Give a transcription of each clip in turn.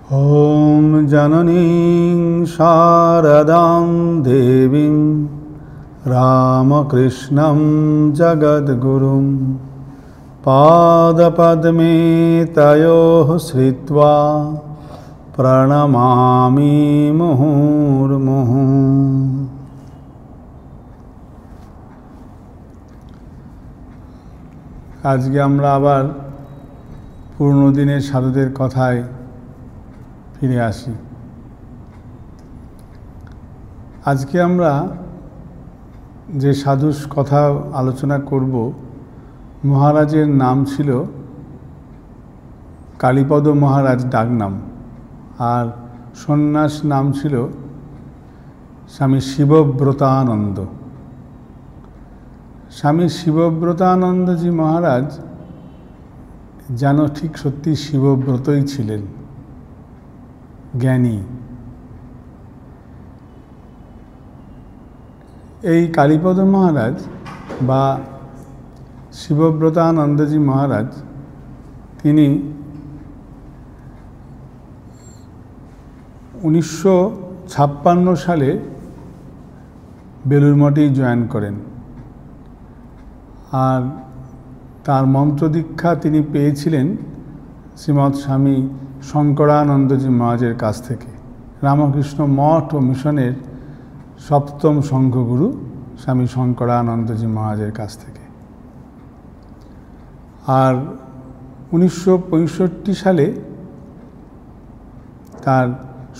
ॐ जननीं शारदां देवीं रामकृष्णं जगद्गुरुं पादपद्मे तयोः श्रित्वा प्रणमामि मुहुर्मुहुः। আজকে আমরা আবার পুরনো দিনের সাধুদের কথায় ফিরে আসি। আজকে আমরা যে সাধুর কথা আলোচনা করব, মহারাজের নাম ছিল কালীপদ মহারাজ ডাকনাম, আর সন্ন্যাস নাম ছিল স্বামী শিবব্রতানন্দ। স্বামী শিবব্রতানন্দজি মহারাজ যেন ঠিক সত্যি শিবব্রতই ছিলেন, জ্ঞানী। এই কালীপদ মহারাজ বা শিবব্রতানন্দজি মহারাজ তিনি 1956 সালে বেলুড় মঠেই জয়েন করেন, আর তার মন্ত্র দীক্ষা তিনি পেয়েছিলেন শ্রীমৎ স্বামী শঙ্করানন্দজি মহারাজের কাছ থেকে, রামকৃষ্ণ মঠ ও মিশনের সপ্তম সংঘগুরু স্বামী শঙ্করানন্দজি মহারাজের কাছ থেকে। আর 1965 সালে তার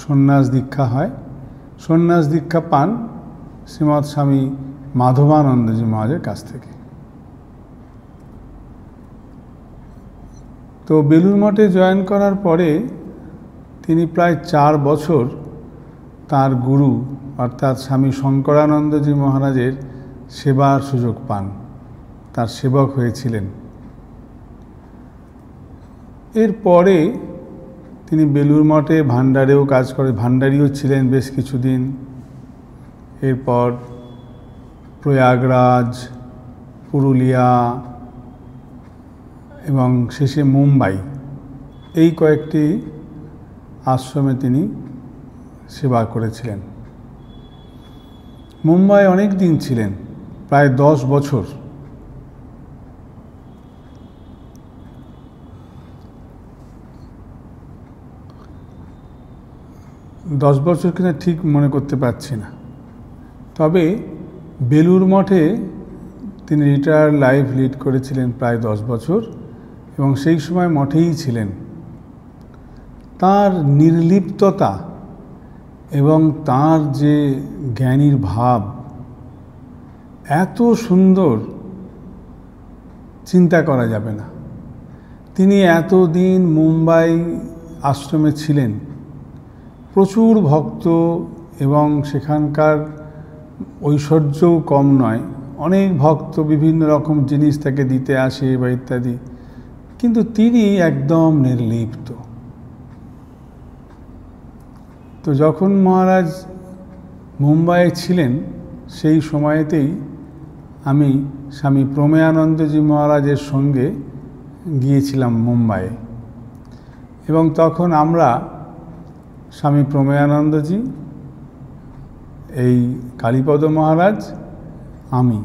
সন্ন্যাস দীক্ষা হয়। সন্ন্যাস দীক্ষা পান শ্রীমৎ স্বামী মাধবানন্দজি মহারাজের কাছ থেকে। তো বেলুড় মঠে জয়েন করার পরে তিনি প্রায় 4 বছর তার গুরু অর্থাৎ স্বামী শঙ্করানন্দজি মহারাজের সেবার সুযোগ পান, তার সেবক হয়েছিলেন। এরপরে তিনি বেলুড় মঠে ভান্ডারেও কাজ করে, ভান্ডারিও ছিলেন বেশ কিছুদিন। এরপর প্রয়াগরাজ, পুরুলিয়া এবং শেষে মুম্বাই, এই কয়েকটি আশ্রমে তিনি সেবা করেছিলেন। মুম্বাই অনেক দিন ছিলেন, প্রায় 10 বছর। কিনা ঠিক মনে করতে পারছি না, তবে বেলুড় মঠে তিনি রিটায়ার লাইফ লিড করেছিলেন প্রায় 10 বছর, এবং সেই সময় মঠেই ছিলেন। তার নির্লিপ্ততা এবং তার যে জ্ঞানীর ভাব এত সুন্দর, চিন্তা করা যাবে না। তিনি এতদিন মুম্বাই আশ্রমে ছিলেন, প্রচুর ভক্ত এবং সেখানকার ঐশ্বর্যও কম নয়, অনেক ভক্ত বিভিন্ন রকম জিনিস তাকে দিতে আসে বা ইত্যাদি, কিন্তু তিনি একদম নির্লিপ্ত। তো যখন মহারাজ মুম্বাইয়ে ছিলেন সেই সময়েতেই আমি স্বামী প্রমেয়ানন্দজি মহারাজের সঙ্গে গিয়েছিলাম মুম্বাইয়ে, এবং তখন আমরা স্বামী প্রমেয়ানন্দজি, এই কালীপদ মহারাজ, আমি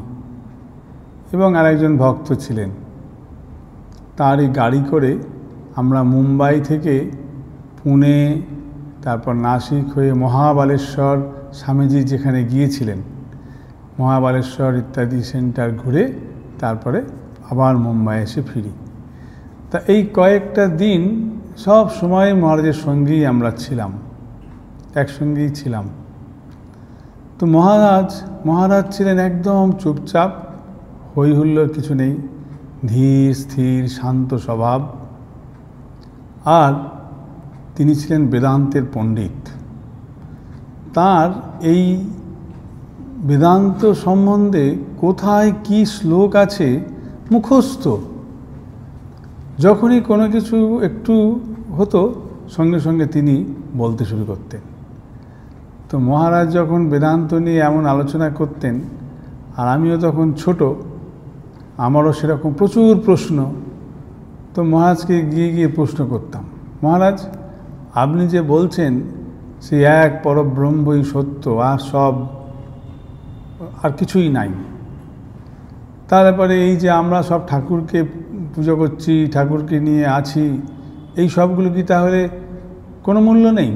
এবং আরেকজন ভক্ত ছিলেন, তারই গাড়ি করে আমরা মুম্বাই থেকে পুনে, তারপর নাসিক হয়ে মহাবালেশ্বর, স্বামীজি যেখানে গিয়েছিলেন মহাবালেশ্বর ইত্যাদি সেন্টার ঘুরে তারপরে আবার মুম্বাই এসে ফিরি। তা এই কয়েকটা দিন সব সময় মহারাজের সঙ্গেই আমরা ছিলাম, একসঙ্গেই ছিলাম। তো মহারাজ ছিলেন একদম চুপচাপ, হই হুল্লোড় কিছু নেই, ধীর স্থির শান্ত স্বভাব। আর তিনি ছিলেন বেদান্তের পণ্ডিত। তার এই বেদান্ত সম্বন্ধে কোথায় কি শ্লোক আছে মুখস্থ, যখনই কোনো কিছু একটু হতো সঙ্গে সঙ্গে তিনি বলতে শুরু করতেন। তো মহারাজ যখন বেদান্ত নিয়ে এমন আলোচনা করতেন, আর আমিও তখন ছোট, আমারও সেরকম প্রচুর প্রশ্ন, তো মহারাজকে গিয়ে প্রশ্ন করতাম, মহারাজ আপনি যে বলছেন সেই এক পরব্রহ্মই সত্য, আর সব আর কিছুই নাই। তারপরে এই যে আমরা সব ঠাকুরকে পুজো করছি, ঠাকুরকে নিয়ে আছি, এই সবগুলো কি তাহলে কোনো মূল্য নেই?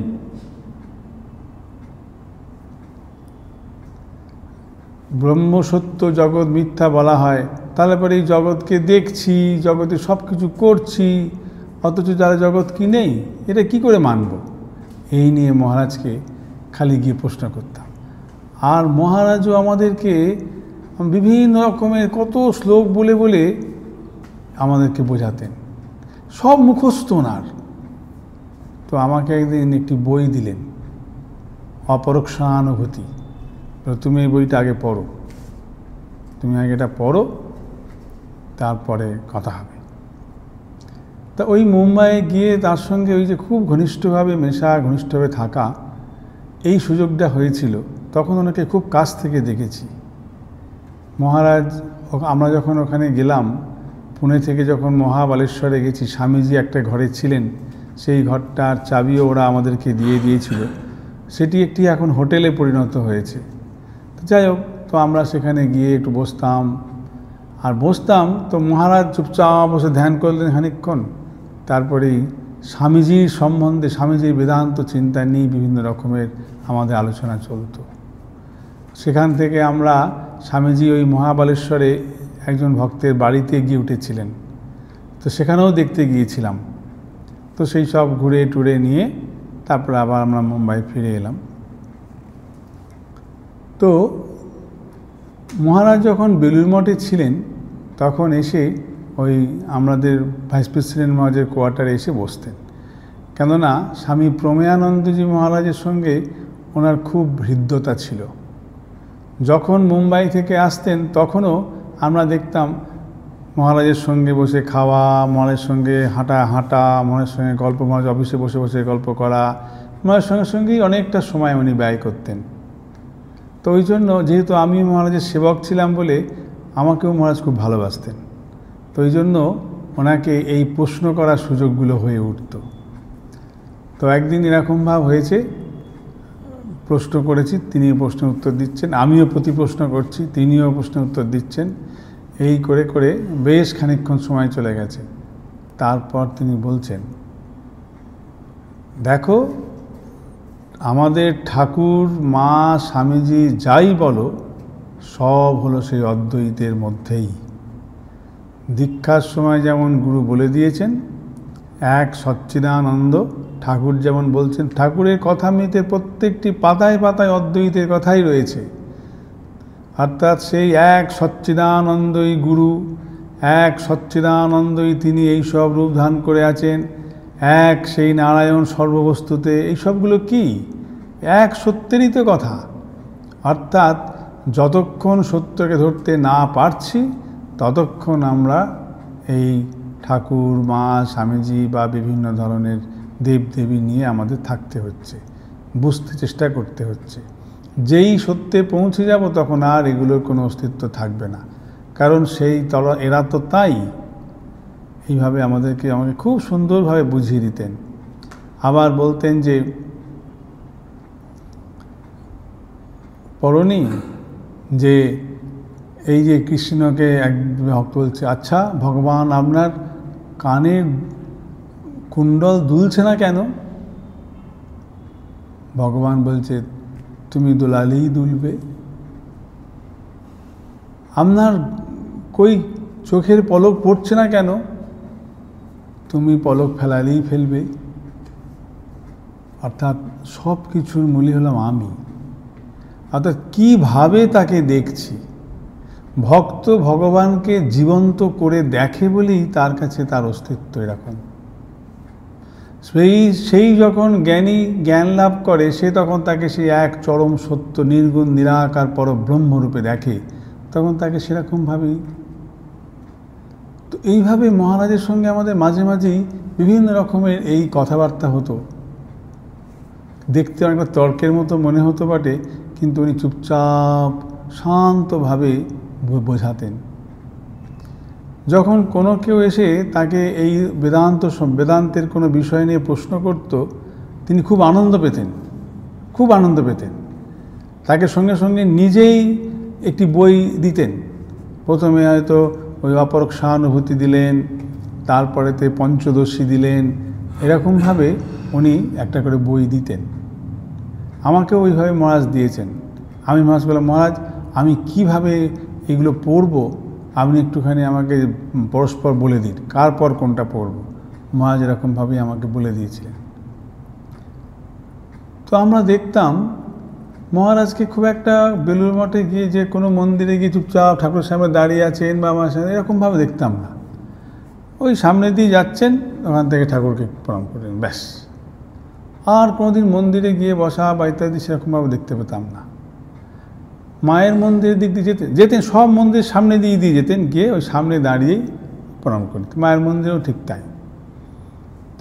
ব্রহ্ম সত্য, জগৎ মিথ্যা বলা হয়, তারপরে এই জগৎকে দেখছি, জগতে সব কিছু করছি, অথচ যারা জগৎ কি নেই, এটা কি করে মানব? এই নিয়ে মহারাজকে খালি গিয়ে প্রশ্ন করতাম। আর মহারাজও আমাদেরকে বিভিন্ন রকমের কত শ্লোক বলে বলে আমাদেরকে বোঝাতেন, সব মুখস্থ ওনার। তো আমাকে একদিন একটি বই দিলেন, অপরোক্ষানুভূতি। তুমি এই বইটা আগে পড়ো, তুমি আগে এটা পড়ো, তারপরে কথা হবে। তা ওই মুম্বাইয়ে গিয়ে তার সঙ্গে ওই যে খুব ঘনিষ্ঠভাবে মেশা, ঘনিষ্ঠভাবে থাকা, এই সুযোগটা হয়েছিল। তখন ওনাকে খুব কাছ থেকে দেখেছি। মহারাজ, আমরা যখন ওখানে গেলাম, পুনে থেকে যখন মহাবালেশ্বরে গেছি, স্বামীজি একটা ঘরে ছিলেন, সেই ঘরটার চাবিও ওরা আমাদেরকে দিয়ে দিয়েছিল। সেটি একটি এখন হোটেলে পরিণত হয়েছে। যাই হোক, তো আমরা সেখানে গিয়ে একটু বসতাম, আর বসতাম তো মহারাজ চুপচাপ বসে ধ্যান করলেন খানিকক্ষণ। তারপরেই স্বামীজির সম্বন্ধে, স্বামীজির বেদান্ত চিন্তা নিয়ে বিভিন্ন রকমের আমাদের আলোচনা চলত। সেখান থেকে আমরা স্বামীজি ওই মহাবালেশ্বরে একজন ভক্তের বাড়িতে গিয়ে উঠেছিলেন, তো সেখানেও দেখতে গিয়েছিলাম। তো সেই সব ঘুরে টুরে নিয়ে তারপরে আবার আমরা মুম্বাই ফিরে এলাম। তো মহারাজ যখন বেলুড় মঠে ছিলেন, তখন এসে ওই আমাদের ভাইস প্রেসিডেন্ট মহারাজের কোয়ার্টারে এসে বসতেন। কেননা স্বামী প্রমেয়ানন্দজি মহারাজের সঙ্গে ওনার খুব হৃদ্যতা ছিল। যখন মুম্বাই থেকে আসতেন তখনও আমরা দেখতাম মহারাজের সঙ্গে বসে খাওয়া, মহারাজের সঙ্গে হাঁটা, মহারাজের সঙ্গে গল্প, মহারাজ অফিসে বসে বসে গল্প করা, মহারাজের সঙ্গে সঙ্গেই অনেকটা সময় উনি ব্যয় করতেন। তো ওই জন্য, যেহেতু আমি মহারাজের সেবক ছিলাম বলে আমাকেও মহারাজ খুব ভালোবাসতেন। তো ওই জন্য ওনাকে এই প্রশ্ন করার সুযোগগুলো হয়ে উঠত। তো একদিন এরকম ভাব হয়েছে, প্রশ্ন করেছি, তিনি প্রশ্নের উত্তর দিচ্ছেন, আমিও প্রতি প্রশ্ন করছি, তিনিও প্রশ্নের উত্তর দিচ্ছেন। এই করে করে বেশ খানিকক্ষণ সময় চলে গেছে। তারপর তিনি বলছেন, দেখো, আমাদের ঠাকুর, মা, স্বামীজি যাই বলো, সব হলো সেই অদ্বৈতের মধ্যেই। দীক্ষার সময় যেমন গুরু বলে দিয়েছেন এক সচ্চিদানন্দ, ঠাকুর যেমন বলছেন, ঠাকুরের কথা মেতে প্রত্যেকটি পাতায় পাতায় অদ্বৈতের কথাই রয়েছে। অর্থাৎ সেই এক সচ্চিদানন্দই গুরু, এক সচ্চিদানন্দই তিনি এই সব রূপ ধারণ করে আছেন, এক সেই নারায়ণ সর্ববস্তুতে। এই সবগুলো কি? এক সত্যেরই তো কথা। অর্থাৎ যতক্ষণ সত্যকে ধরতে না পারছি, ততক্ষণ আমরা এই ঠাকুর, মা, স্বামীজি বা বিভিন্ন ধরনের দেবদেবী নিয়ে আমাদের থাকতে হচ্ছে, বুঝতে চেষ্টা করতে হচ্ছে। যেই সত্যে পৌঁছে যাব, তখন আর এগুলোর কোনো অস্তিত্ব থাকবে না। কারণ সেই এরা তো তাই। এইভাবে আমাকে খুব সুন্দরভাবে বুঝিয়ে দিতেন। আবার বলতেন যে, পড়নি যে এই যে কৃষ্ণকে এক ভক্ত বলছে, আচ্ছা ভগবান, আপনার কানের কুণ্ডল দুলছে না কেন? ভগবান বলছে, তুমি দোলালেই দুলবে। আপনার কই চোখের পলক পড়ছে না কেন? তুমি পলক ফেলালেই ফেলবে। অর্থাৎ সব কিছুর মূলই হলাম আমি। অর্থাৎ কীভাবে তাকে দেখছি। ভক্ত ভগবানকে জীবন্ত করে দেখে বলেই তার কাছে তার অস্তিত্ব এরকম। সেই যখন জ্ঞানী জ্ঞান লাভ করে, সে তখন তাকে সেই এক চরম সত্য, নির্গুণ নিরাকার পরব্রহ্মরূপে দেখে, তখন তাকে সেরকমভাবেই। তো এইভাবে মহারাজের সঙ্গে আমাদের মাঝে মাঝেই বিভিন্ন রকমের এই কথাবার্তা হতো। দেখতে অনেকটা তর্কের মতো মনে হতো বটে, কিন্তু উনি চুপচাপ শান্তভাবে বোঝাতেন। যখন কোনো কেউ এসে তাকে এই বেদান্তের কোনো বিষয় নিয়ে প্রশ্ন করত, তিনি খুব আনন্দ পেতেন, খুব আনন্দ পেতেন। তাকে সঙ্গে সঙ্গে নিজেই একটি বই দিতেন। প্রথমে হয়তো ওই অপরক সহানুভূতি দিলেন, তারপরেতে পঞ্চদশী দিলেন, এরকমভাবে উনি একটা করে বই দিতেন। আমাকেও ওইভাবে মহারাজ দিয়েছেন। আমি মহারাজ বললাম, মহারাজ আমি কিভাবে এগুলো পড়ব আপনি একটুখানি আমাকে পরস্পর বলে দিন, কার পর কোনটা পড়ব। মহারাজ এরকমভাবেই আমাকে বলে দিয়েছিলেন। তো আমরা দেখতাম মহারাজকে খুব একটা বেলুড় মঠে গিয়ে যে কোনো মন্দিরে গিয়ে চুপচাপ ঠাকুরের সামনে দাঁড়িয়ে আছেন বা আমার সামনে এরকমভাবে দেখতাম না। ওই সামনে দিয়ে যাচ্ছেন, ওখান থেকে ঠাকুরকে প্রণাম করলেন, ব্যাস। আর কোনোদিন মন্দিরে গিয়ে বসা বা ইত্যাদি সেরকমভাবে দেখতে পেতাম না। মায়ের মন্দিরের দিক দিয়ে যেতেন সব মন্দিরের সামনে দিয়ে যেতেন, গিয়ে ওই সামনে দাঁড়িয়েই প্রণাম করতেন। মায়ের মন্দিরেও ঠিক তাই,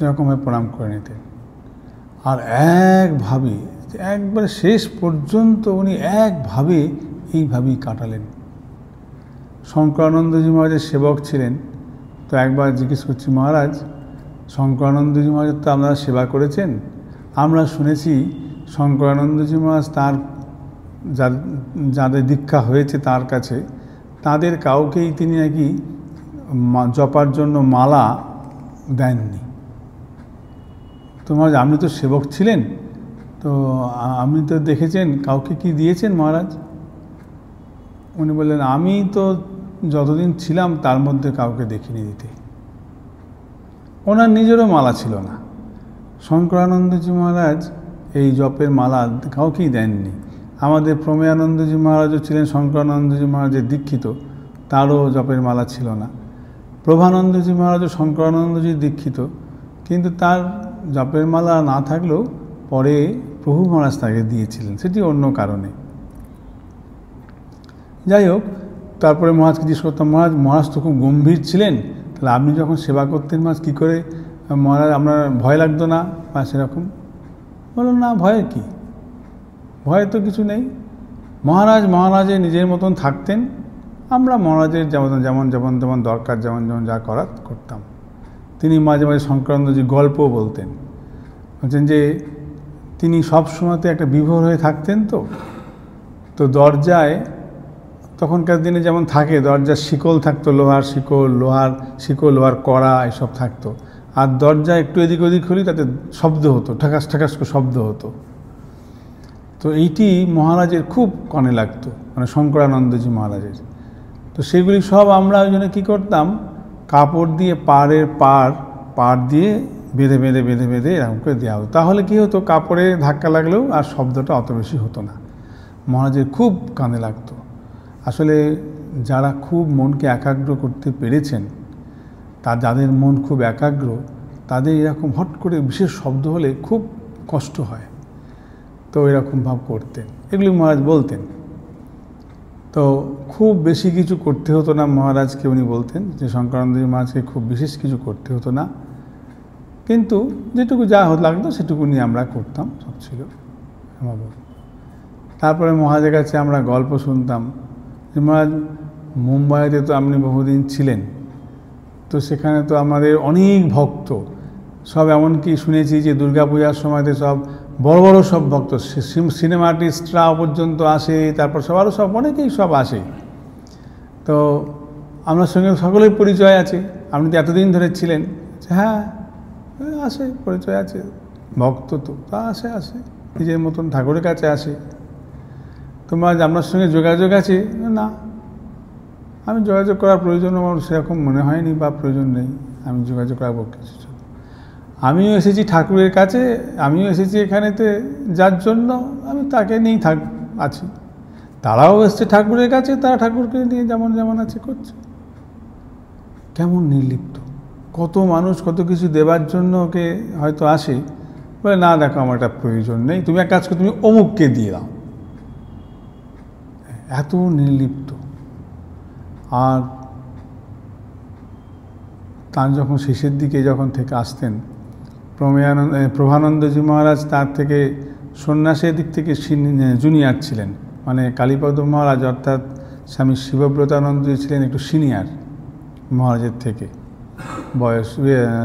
এরকমভাবে প্রণাম করে নিতেন। আর একভাবে একবারে শেষ পর্যন্ত উনি একভাবে এইভাবেই কাটালেন। শঙ্করানন্দজি মহারাজের সেবক ছিলেন। তো একবার জিজ্ঞেস করছি, মহারাজ শঙ্করানন্দজি মহারাজ তো আপনারা সেবা করেছেন, আমরা শুনেছি শঙ্করানন্দজি মহারাজ তার যাদের দীক্ষা হয়েছে তার কাছে, তাদের কাউকেই তিনি নাকি জপার জন্য মালা দেননি। তো মহারাজ আপনি তো সেবক ছিলেন, তো আপনি তো দেখেছেন কাউকে কি দিয়েছেন মহারাজ? উনি বললেন, আমি তো যতদিন ছিলাম তার মধ্যে কাউকে দেখিনি দিতে। ওনার নিজেরও মালা ছিল না। শঙ্করানন্দজি মহারাজ এই জপের মালা কাউকেই দেননি। আমাদের প্রমেয়ানন্দজি মহারাজও ছিলেন শঙ্করানন্দজি মহারাজের দীক্ষিত, তারও জপের মালা ছিল না। প্রভানন্দজি মহারাজও শঙ্করানন্দজির দীক্ষিত, কিন্তু তার জপের মালা না থাকলেও পরে প্রভু মহারাজ তাকে দিয়েছিলেন, সেটি অন্য কারণে। যাই হোক, তারপরে মহারাজকে জিজ্ঞেস করতাম, মহারাজ তো খুব গম্ভীর ছিলেন, তাহলে আপনি যখন সেবা করতেন মহারাজ কী করে মহারাজ আপনার ভয় লাগতো না বা সেরকম? বলুন, না ভয়ের কী, ভয় তো কিছু নেই। মহারাজের নিজের মতন থাকতেন, আমরা মহারাজের যেমন দরকার যেমন যা করার করতাম। তিনি মাঝে মাঝে শঙ্করানন্দজি গল্পও বলতেন, বলছেন যে তিনি সব সময়তে একটা বিভোর হয়ে থাকতেন। তো দরজায় তখনকার দিনে যেমন থাকে, দরজার শিকল থাকতো, লোহার শিকল লোহার কড়া এসব থাকতো, আর দরজা একটু এদিক ওদিক হলেই তাতে শব্দ হতো, ঠাকাস ঠাকাস করে শব্দ হতো। তো এইটি মহারাজের খুব কানে লাগতো, মানে শঙ্করানন্দজি মহারাজের। তো সেগুলি সব আমরা ওই জন্য কী করতাম, কাপড় দিয়ে পাড় দিয়ে বেঁধে এরকম করে দেওয়া হতো। তাহলে কী হতো, কাপড়ে ধাক্কা লাগলেও আর শব্দটা অত বেশি হতো না। মহারাজের খুব কানে লাগতো। আসলে যারা খুব মনকে একাগ্র করতে পেরেছেন, যাদের মন খুব একাগ্র, তাদের এরকম হট করে বিশেষ শব্দ হলে খুব কষ্ট হয়। তো এরকম ভাব করতেন, এগুলি মহারাজ বলতেন। তো খুব বেশি কিছু করতে হতো না মহারাজকে। উনি বলতেন যে শঙ্করানন্দজি মহারাজকে খুব বিশেষ কিছু করতে হতো না, কিন্তু যেটুকু যা লাগতো সেটুকু নিয়ে আমরা করতাম, সব ছিল। তারপরে মহারাজের কাছে আমরা গল্প শুনতাম যে মহারাজ মুম্বাইতে তো আপনি বহুদিন ছিলেন, তো সেখানে তো আমাদের অনেক ভক্ত সব, এমনকি শুনেছি যে দুর্গাপূজার সময়তে সব বড় বড় সব ভক্ত, সিনেমা আর্টিস্টরা পর্যন্ত আসে, তারপর আরও সব অনেকেই সব আসে। তো আপনার সঙ্গে সকলের পরিচয় আছে, আপনি তো এতদিন ধরে ছিলেন। হ্যাঁ আসে, পরিচয় আছে, ভক্ত তো তা আসে নিজের মতন ঠাকুরের কাছে আসে। তোমার আপনার সঙ্গে যোগাযোগ আছে? না, আমি যোগাযোগ করার প্রয়োজন আমার সেরকম মনে হয়নি বা প্রয়োজন নেই, আমি যোগাযোগ করাবো কিছু। আমিও এসেছি ঠাকুরের কাছে, আমিও এসেছি এখানেতে, যার জন্য আমি তাকে নিয়েই আছি। তারাও এসছে ঠাকুরের কাছে, তারা ঠাকুরকে নিয়ে যেমন আছে করছে। কেমন নির্লিপ্ত! কত মানুষ কত কিছু দেবার জন্য ওকে হয়তো আসে, বলে না দেখো আমার একটা প্রয়োজন নেই, তুমি এক কাজ করো, তুমি অমুককে দিয়ে দাও। এত নির্লিপ্ত। আর তার যখন শেষের দিকে থেকে আসতেন, প্রভানন্দজি মহারাজ তার থেকে সন্ন্যাসের দিক থেকে জুনিয়র ছিলেন, মানে কালীপদ মহারাজ অর্থাৎ স্বামী শিবব্রতানন্দজি ছিলেন একটু সিনিয়র মহারাজের থেকে বয়স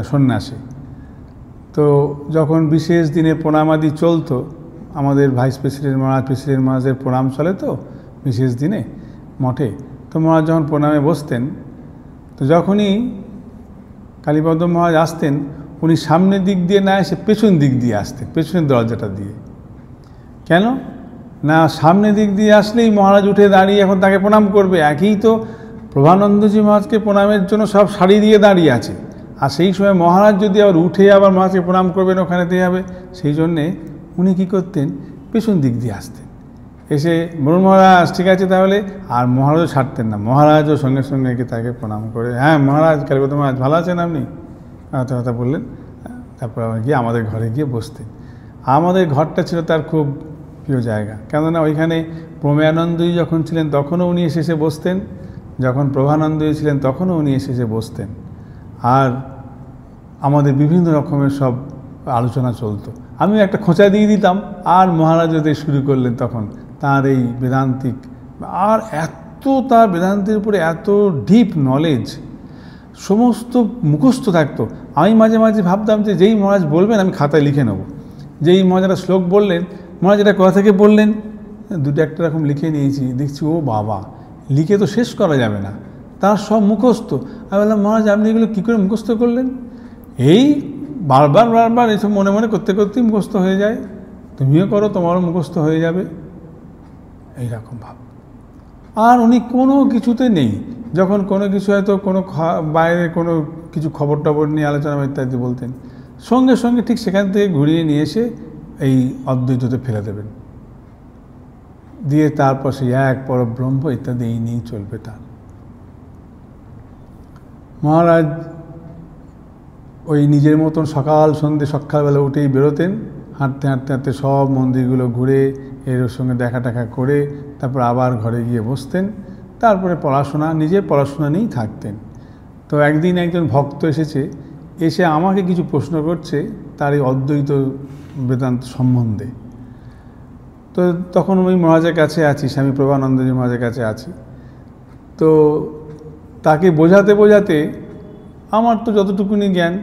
সন্ন্যাসী। তো যখন বিশেষ দিনে প্রণামাদি চলতো, আমাদের ভাইস প্রেসিডেন্ট মহারাজ, প্রেসিডেন্ট মহারাজের প্রণাম চলে তো বিশেষ দিনে মঠে, তো মহারাজ যখন প্রণামে বসতেন, তো যখনই কালীপদ মহারাজ আসতেন, উনি সামনের দিক দিয়ে না এসে পেছন দিক দিয়ে আসতেন, পেছনের দরজাটা দিয়ে। কেন না, সামনের দিক দিয়ে আসলেই মহারাজ উঠে দাঁড়িয়ে এখন তাকে প্রণাম করবে। একই তো প্রভানন্দজি মহারাজকে প্রণামের জন্য সব সারি দিয়ে দাঁড়িয়ে আছে, আর সেই সময় মহারাজ যদি আবার উঠে আবার মহারাজকে প্রণাম করবেন, ওখানেতে যাবে। সেই জন্যে উনি কী করতেন, পেছন দিক দিয়ে আসতেন, এসে বলুন মহারাজ ঠিক আছে তাহলে। আর মহারাজও ছাড়তেন না, মহারাজও সঙ্গে সঙ্গে তাকে প্রণাম করে, হ্যাঁ মহারাজ কালীপদ মহারাজ ভালো আছেন আপনি, কথা বললেন। তারপর আবার গিয়ে আমাদের ঘরে গিয়ে বসতেন। আমাদের ঘরটা ছিল তার খুব প্রিয় জায়গা, কেননা ওইখানে প্রমেয়ানন্দজি যখন ছিলেন তখনও উনি এসে বসতেন, যখন প্রভানন্দজি ছিলেন তখনও উনি এসে বসতেন। আর আমাদের বিভিন্ন রকমের সব আলোচনা চলতো। আমি একটা খোঁচা দিয়ে দিতাম, আর মহারাজ ওদের শুরু করলেন তখন তার এই বেদান্তিক, আর এত তার বেদান্তের উপরে এত ডিপ নলেজ, সমস্ত মুখস্থ থাকতো। আমি মাঝে মাঝে ভাবতাম যে যেই মহারাজ বলবেন আমি খাতায় লিখে নেব। যেই মহারাজ একটা শ্লোক বললেন, মহারাজ এটা কথা থেকে বললেন, দুটো একটা রকম লিখে নিয়েছি। দেখছি ও বাবা, লিখে তো শেষ করা যাবে না, তার সব মুখস্থ। আমি বললাম মহারাজ আপনি এগুলো কী করে মুখস্থ করলেন? এই বারবার বারবার এসব মনে মনে করতে করতেই মুখস্থ হয়ে যায়, তুমিও করো তোমারও মুখস্থ হয়ে যাবে, এইরকম ভাব। আর উনি কোনো কিছুতে নেই, যখন কোনো কিছু হয়তো কোনো বাইরে কোনো কিছু খবর টবর নিয়ে আলোচনা ইত্যাদি বলতেন, সঙ্গে সঙ্গে ঠিক সেখান থেকে ঘুরিয়ে নিয়ে এসে এই অদ্বৈততে ফেলে দেবেন, দিয়ে তারপর সেই এক পরব্রহ্ম ইত্যাদি এই নিয়েই চলবে তার। মহারাজ ওই নিজের মতন সকালবেলা উঠেই বেরোতেন, হাঁটতে হাঁটতে হাঁটতে সব মন্দিরগুলো ঘুরে এর সঙ্গে দেখা টাকা করে তারপর আবার ঘরে গিয়ে বসতেন। তারপরে নিজের পড়াশোনা নিয়েই থাকতেন। তো একদিন একজন ভক্ত এসে আমাকে কিছু প্রশ্ন করছে তার এই অদ্বৈত বেদান্ত সম্বন্ধে। তো তখন ওই মহারাজের কাছে আছি, স্বামী প্রভানন্দজি মহারাজের কাছে আছি। তো তাকে বোঝাতে বোঝাতে আমার তো যতটুকুনি জ্ঞান,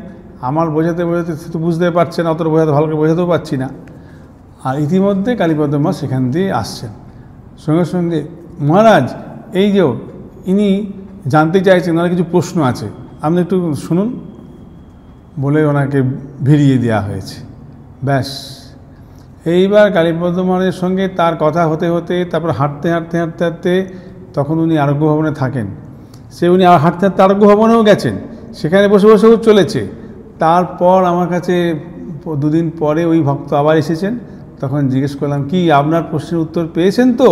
আমার বোঝাতে বোঝাতে সে তো বুঝতে পারছে না, অতটা ভালো করে বোঝাতেও পারছি না। আর ইতিমধ্যে কালীপদ মহারাজ সেখান দিয়ে আসছেন, সঙ্গে সঙ্গে মহারাজ এই যে ইনি জানতে চাইছেন, ওনার কিছু প্রশ্ন আছে, আপনি একটু শুনুন বলে ওনাকে ভিড়িয়ে দেওয়া হয়েছে। ব্যাস, এইবার কালীপদ মহারাজের সঙ্গে তার কথা হতে হতে তারপর হাঁটতে হাঁটতে হাঁটতে হাঁটতে তখন উনি আরোগ্য ভবনে থাকেন, উনি আর হাঁটতে হাঁটতে আরোগ্য ভবনেও গেছেন, সেখানে বসে বসেও চলেছে। তারপর আমার কাছে দুদিন পরে ওই ভক্ত আবার এসেছেন, তখন জিজ্ঞেস করলাম কি আপনার প্রশ্নের উত্তর পেয়েছেন তো?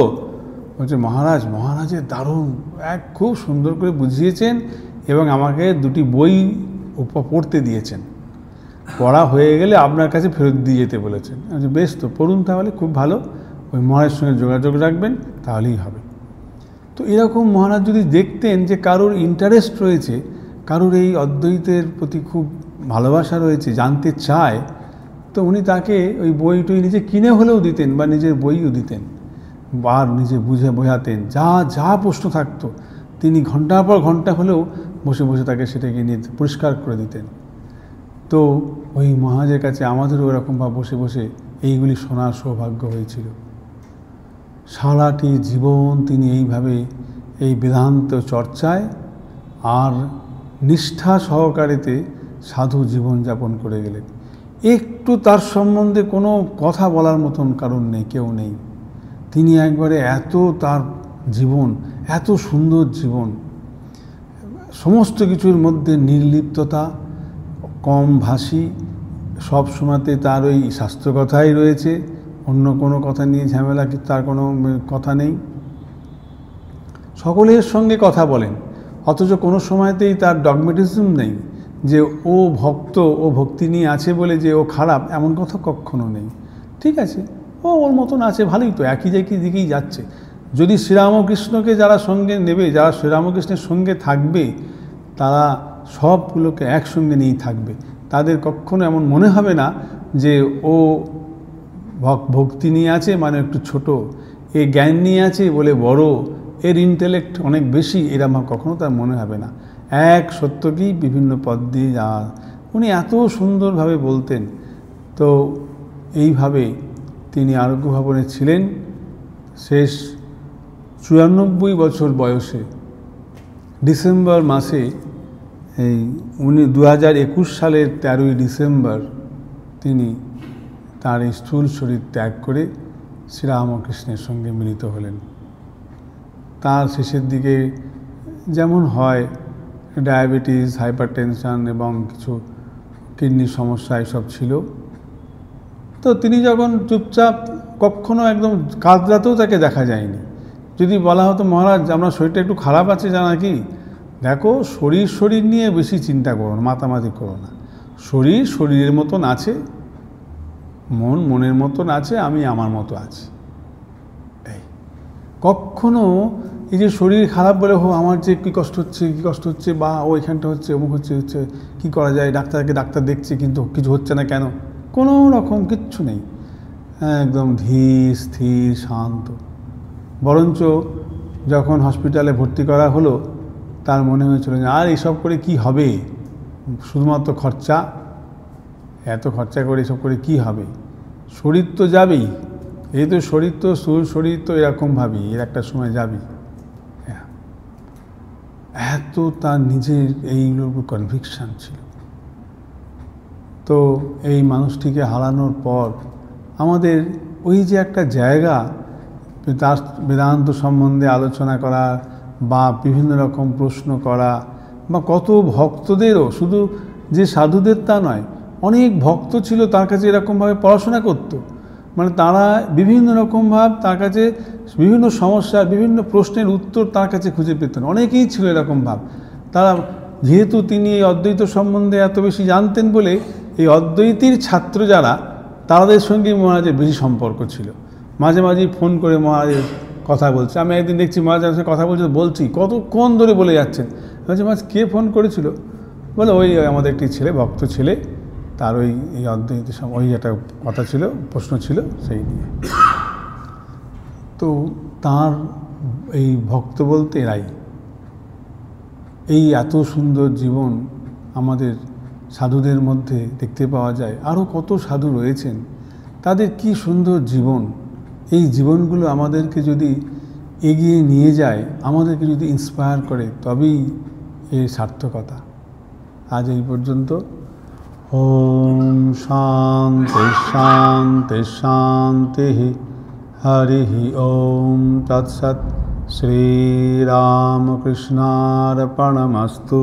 বলছে মহারাজের দারুণ খুব সুন্দর করে বুঝিয়েছেন এবং আমাকে দুটি বই পড়তে দিয়েছেন, পড়া হয়ে গেলে আপনার কাছে ফেরত দিয়ে যেতে বলেছেন। আমি বেশ, তো পড়ুন তাহলে, খুব ভালো, ওই মহারাজের সঙ্গে যোগাযোগ রাখবেন তাহলেই হবে। তো এরকম মহারাজ যদি দেখতেন যে কারোর ইন্টারেস্ট রয়েছে, কারোর এই অদ্বৈতের প্রতি খুব ভালোবাসা রয়েছে, জানতে চায়, তো উনি তাকে ওই বইটই নিজে কিনে হলেও দিতেন বা নিজের বইও দিতেন, আর নিজে বোঝাতেন। যা প্রশ্ন থাকতো তিনি ঘন্টার পর ঘন্টা হলেও বসে বসে তাকে সেটাকে নিয়ে পরিষ্কার করে দিতেন। তো ওই মহারাজের কাছে আমাদেরও ওরকমভাবে বসে বসে এইগুলি শোনার সৌভাগ্য হয়েছিল। সারাটি জীবন তিনি এইভাবে এই বেদান্ত চর্চায় আর নিষ্ঠা সহকারেতে সাধু জীবনযাপন করে গেলেন। একটু তার সম্বন্ধে কোনো কথা বলার মতন কারণ নেই, কেউ নেই। তিনি একবারে তার জীবন এত সুন্দর জীবন, সমস্ত কিছুর মধ্যে নির্লিপ্ততা, কম ভাষী, সব সময়তে তার ওই শাস্ত্র কথাই রয়েছে, অন্য কোনো কথা নিয়ে ঝামেলা তার কোনো কথা নেই। সকলের সঙ্গে কথা বলেন, অথচ কোনো সময়তেই তার ডগমেটিজম নেই যে ও ভক্ত, ও ভক্তি নিয়ে আছে বলে যে ও খারাপ, এমন কথা কখনো নেই। ঠিক আছে, ওর মতন আছে, ভালোই তো, একই দিকেই যাচ্ছে। যদি শ্রীরামকৃষ্ণকে যারা সঙ্গে নেবে, যারা শ্রীরামকৃষ্ণের সঙ্গে থাকবে, তারা সবগুলোকে একসঙ্গে নিয়েই থাকবে। তাদের কখনো এমন মনে হবে না যে ও ভক্তি নিয়ে আছে মানে একটু ছোট, এ জ্ঞান নিয়ে আছে বলে বড়, এর ইন্টেলেক্ট অনেক বেশি, এরকম কখনো তার মনে হবে না। এক সত্যকেই বিভিন্ন পদ দিয়ে উনি এত সুন্দরভাবে বলতেন। তো এইভাবে তিনি আরোগ্য ভবনে ছিলেন শেষ 94 বছর বয়সে। ডিসেম্বর মাসে এই 2021 সালের 13ই ডিসেম্বর তিনি তার এই স্থূল শরীর ত্যাগ করে শ্রীরামকৃষ্ণের সঙ্গে মিলিত হলেন। তার শেষের দিকে যেমন হয় ডায়াবেটিস, হাইপারটেনশন এবং কিছু কিডনির সমস্যা এসব ছিল। তো তিনি যখন চুপচাপ, কখনো একদম কাঁদরাতেও তাকে দেখা যায়নি। যদি বলা হতো মহারাজ আপনার শরীরটা একটু খারাপ আছে জানা কি, দেখো শরীর নিয়ে বেশি চিন্তা করো না, মাতামাতি করো না। শরীর শরীরের মতন আছে, মন মনের মতন আছে, আমি আমার মতো আছি। এই কখনো এই যে শরীর খারাপ বলে আমার যে কী কষ্ট হচ্ছে বা ওইখানটা হচ্ছে অমুক হচ্ছে কী করা যায়, ডাক্তার দেখছে কিন্তু কিছু হচ্ছে না কেন, কোনো রকম কিচ্ছু নেই, একদম ধীর স্থির শান্ত। বরঞ্চ যখন হসপিটালে ভর্তি করা হলো তার মনে হয়েছিল যে আর এইসব করে কি হবে, শুধুমাত্র খরচা, এত খরচা করে এসব করে কি হবে, শরীর তো যাবেই, এই তো শরীর তো এরকমভাবেই এর একটা সময় যাবেই। এত তার নিজের এইগুলোর উপর কনভিকশন ছিল। তো এই মানুষটিকে হারানোর পর আমাদের ওই যে একটা জায়গা তার বেদান্ত সম্বন্ধে আলোচনা করা বা বিভিন্ন রকম প্রশ্ন করা, বা কত ভক্তদেরও, শুধু যে সাধুদের তা নয়, অনেক ভক্ত ছিল তার কাছে এরকমভাবে পড়াশোনা করত। মানে তারা বিভিন্ন রকমভাবে তার কাছে বিভিন্ন সমস্যার বিভিন্ন প্রশ্নের উত্তর তার কাছে খুঁজে পেতেন। অনেকেই ছিল এরকম ভাব। তারা যেহেতু তিনি এই অদ্বৈত সম্বন্ধে এত বেশি জানতেন বলে এই অদ্বৈতীর ছাত্র যারা, তাদের সঙ্গে মহারাজের বেশি সম্পর্ক ছিল। মাঝে মাঝেই ফোন করে মহারাজের কথা বলছে। আমি একদিন দেখছি মহারাজের সঙ্গে কথা বলছি কতক্ষণ ধরে বলে যাচ্ছেন। বলছে মহারাজ কে ফোন করেছিল? বলে ওই আমাদের একটি ছেলে, ভক্ত ছেলে, তার এই অদ্বৈত ওই একটা কথা ছিল, প্রশ্ন ছিল সেই নিয়ে। তো তার এই ভক্ত বলতে এরাই। এই এত সুন্দর জীবন আমাদের সাধুদের মধ্যে দেখতে পাওয়া যায়। আরও কত সাধু রয়েছেন, তাদের কি সুন্দর জীবন। এই জীবনগুলো আমাদেরকে যদি এগিয়ে নিয়ে যায়, আমাদেরকে যদি ইন্সপায়ার করে, তবেই এর সার্থকতা। আজ এই পর্যন্ত। ওম শান্তি শান্তি শান্তি। হরি ওম তৎসৎ। শ্রীরামকৃষ্ণার্পণমস্তু।